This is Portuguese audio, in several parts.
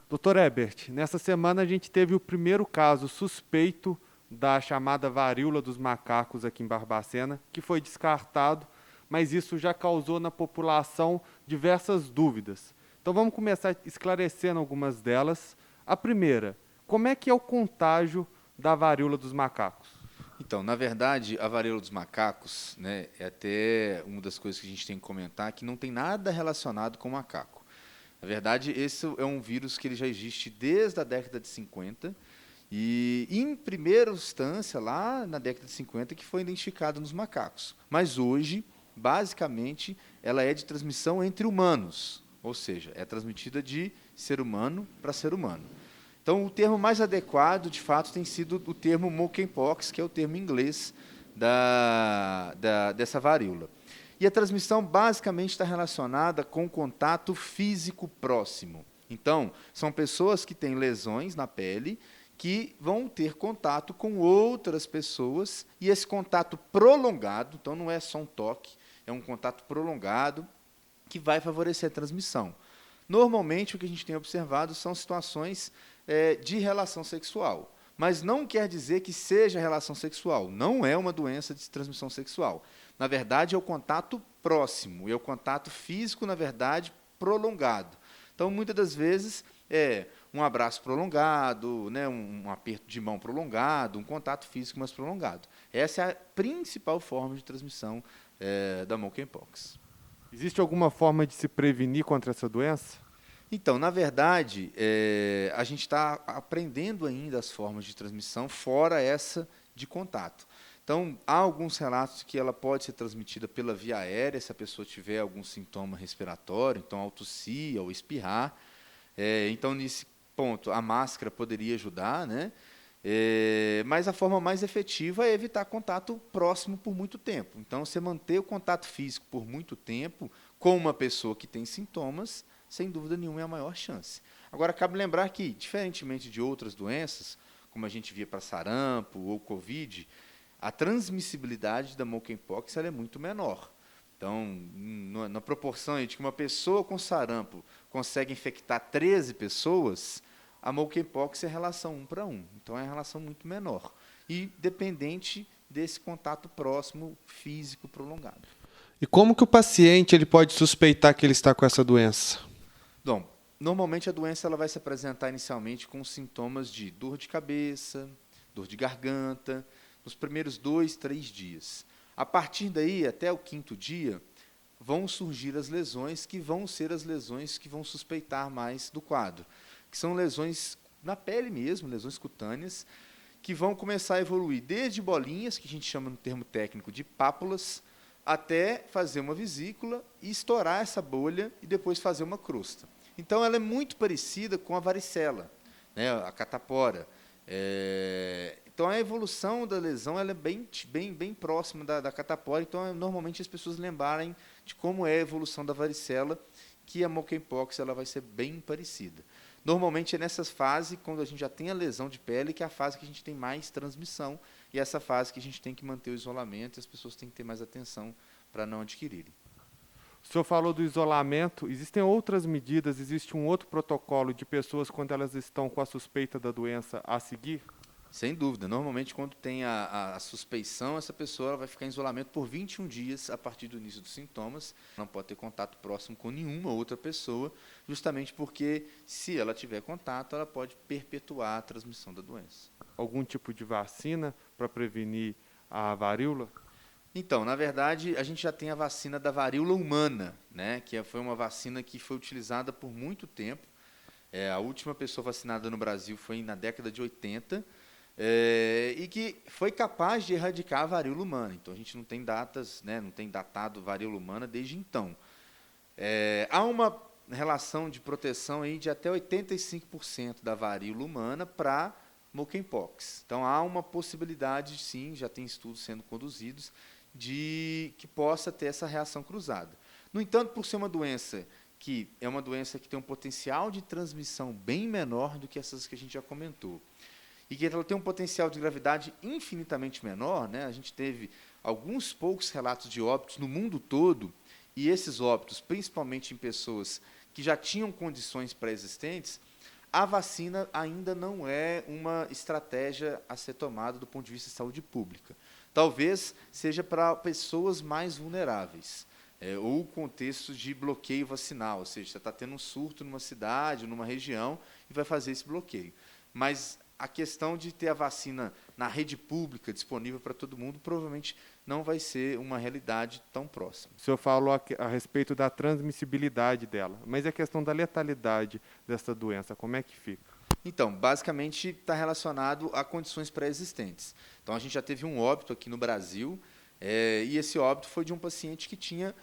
Doutor Ebert, nessa semana a gente teve o primeiro caso suspeito da chamada varíola dos macacos aqui em Barbacena, que foi descartado, mas isso já causou na população diversas dúvidas. Então vamos começar esclarecendo algumas delas. A primeira, como é que é o contágio da varíola dos macacos? Então, na verdade, a varíola dos macacos, né, é até uma das coisas que a gente tem que comentar, que não tem nada relacionado com o macaco. Na verdade, esse é um vírus que ele já existe desde a década de 50 e, em primeira instância, lá na década de 50, que foi identificado nos macacos. Mas hoje, basicamente, ela é de transmissão entre humanos, ou seja, é transmitida de ser humano para ser humano. Então, o termo mais adequado, de fato, tem sido o termo monkeypox, que é o termo inglês dessa varíola. E a transmissão basicamente está relacionada com contato físico próximo. Então, são pessoas que têm lesões na pele que vão ter contato com outras pessoas, e esse contato prolongado, então não é só um toque, é um contato prolongado que vai favorecer a transmissão. Normalmente, o que a gente tem observado são situações de relação sexual, mas não quer dizer que seja relação sexual. Não é uma doença de transmissão sexual. Na verdade, é o contato próximo, é o contato físico, na verdade, prolongado. Então, muitas das vezes, é um abraço prolongado, né, um aperto de mão prolongado, um contato físico mais prolongado. Essa é a principal forma de transmissão da monkeypox. Existe alguma forma de se prevenir contra essa doença? Então, na verdade, a gente está aprendendo ainda as formas de transmissão, fora essa de contato. Então, há alguns relatos que ela pode ser transmitida pela via aérea, se a pessoa tiver algum sintoma respiratório, então, ao tossir, ao espirrar. Então, nesse ponto, a máscara poderia ajudar, né? Mas a forma mais efetiva é evitar contato próximo por muito tempo. Então, você manter o contato físico por muito tempo com uma pessoa que tem sintomas, sem dúvida nenhuma, é a maior chance. Agora, cabe lembrar que, diferentemente de outras doenças, como a gente via para sarampo ou Covid, a transmissibilidade da monkeypox ela é muito menor. Então, na proporção de que uma pessoa com sarampo consegue infectar 13 pessoas, a monkeypox é relação 1 para 1. Então, é uma relação muito menor. E dependente desse contato próximo, físico, prolongado. E como que o paciente ele pode suspeitar que ele está com essa doença? Bom, normalmente a doença ela vai se apresentar inicialmente com sintomas de dor de cabeça, dor de garganta, nos primeiros 2, 3 dias. A partir daí, até o 5º dia, vão surgir as lesões que vão ser as lesões que vão suspeitar mais do quadro, que são lesões na pele mesmo, lesões cutâneas, que vão começar a evoluir desde bolinhas, que a gente chama no termo técnico de pápulas, até fazer uma vesícula e estourar essa bolha e depois fazer uma crosta. Então, ela é muito parecida com a varicela, né, a catapora. Então, a evolução da lesão ela é bem próxima da catapora. Então, normalmente, as pessoas lembrarem de como é a evolução da varicela, que a monkeypox ela vai ser bem parecida. Normalmente, é nessa fase, quando a gente já tem a lesão de pele, que é a fase que a gente tem mais transmissão, e essa fase que a gente tem que manter o isolamento, e as pessoas têm que ter mais atenção para não adquirirem. O senhor falou do isolamento, existem outras medidas, existe um outro protocolo de pessoas quando elas estão com a suspeita da doença a seguir? Sem dúvida. Normalmente, quando tem a suspeição, essa pessoa ela vai ficar em isolamento por 21 dias a partir do início dos sintomas. Não pode ter contato próximo com nenhuma outra pessoa, justamente porque, se ela tiver contato, ela pode perpetuar a transmissão da doença. Algum tipo de vacina para prevenir a varíola? Então, na verdade, a gente já tem a vacina da varíola humana, né, que foi uma vacina que foi utilizada por muito tempo. A última pessoa vacinada no Brasil foi na década de 80, e que foi capaz de erradicar a varíola humana. Então, a gente não tem datas, né, não tem datado varíola humana desde então. Há uma relação de proteção aí de até 85% da varíola humana para monkeypox. Então, há uma possibilidade, sim, já tem estudos sendo conduzidos, de que possa ter essa reação cruzada. No entanto, por ser uma doença que é uma doença que tem um potencial de transmissão bem menor do que essas que a gente já comentou, e que ela tem um potencial de gravidade infinitamente menor, né? A gente teve alguns poucos relatos de óbitos no mundo todo, e esses óbitos, principalmente em pessoas que já tinham condições pré-existentes, A vacina ainda não é uma estratégia a ser tomada do ponto de vista de saúde pública. Talvez seja para pessoas mais vulneráveis, ou contextos de bloqueio vacinal, ou seja, você está tendo um surto numa cidade, numa região, e vai fazer esse bloqueio. Mas a questão de ter a vacina na rede pública disponível para todo mundo provavelmente não vai ser uma realidade tão próxima. O senhor falou a respeito da transmissibilidade dela, mas e a questão da letalidade dessa doença, como é que fica? Então, basicamente está relacionado a condições pré-existentes. Então, a gente já teve um óbito aqui no Brasil, e esse óbito foi de um paciente que tinha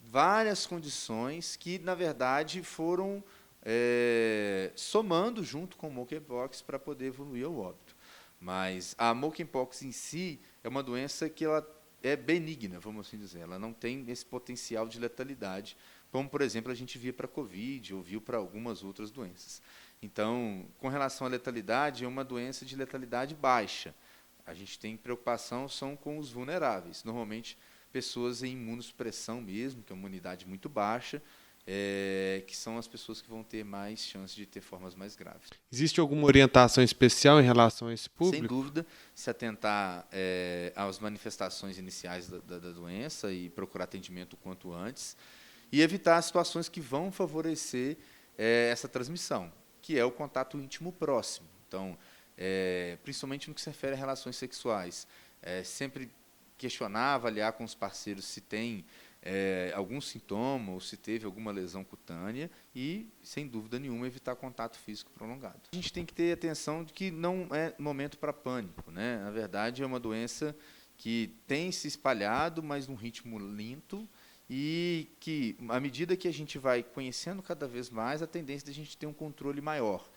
várias condições que, na verdade, foram somando junto com o monkeypox para poder evoluir ao óbito. Mas a monkeypox em si é uma doença que ela é benigna, vamos assim dizer. Ela não tem esse potencial de letalidade, como, por exemplo, a gente via para a Covid ou viu para algumas outras doenças. Então, com relação à letalidade, é uma doença de letalidade baixa. A gente tem preocupação são com os vulneráveis. Normalmente, pessoas em imunossupressão mesmo, que é uma imunidade muito baixa, que são as pessoas que vão ter mais chance de ter formas mais graves. Existe alguma orientação especial em relação a esse público? Sem dúvida, se atentar às manifestações iniciais da doença e procurar atendimento o quanto antes, e evitar situações que vão favorecer essa transmissão, que é o contato íntimo próximo. Então, principalmente no que se refere a relações sexuais, sempre questionar, avaliar com os parceiros se tem algum sintoma ou se teve alguma lesão cutânea e, sem dúvida nenhuma, evitar contato físico prolongado. A gente tem que ter atenção de que não é momento para pânico, né? Na verdade, é uma doença que tem se espalhado, mas num ritmo lento, e que, à medida que a gente vai conhecendo cada vez mais, a tendência de a gente ter um controle maior.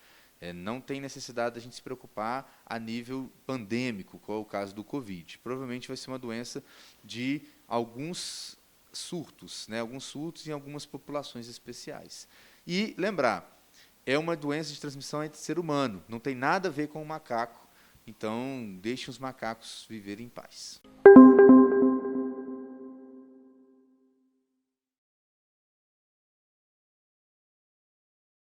Não tem necessidade de a gente se preocupar a nível pandêmico, qual é o caso do Covid. Provavelmente vai ser uma doença de alguns surtos, né? Alguns surtos em algumas populações especiais. E lembrar, é uma doença de transmissão entre ser humano, não tem nada a ver com o macaco, então deixem os macacos viverem em paz.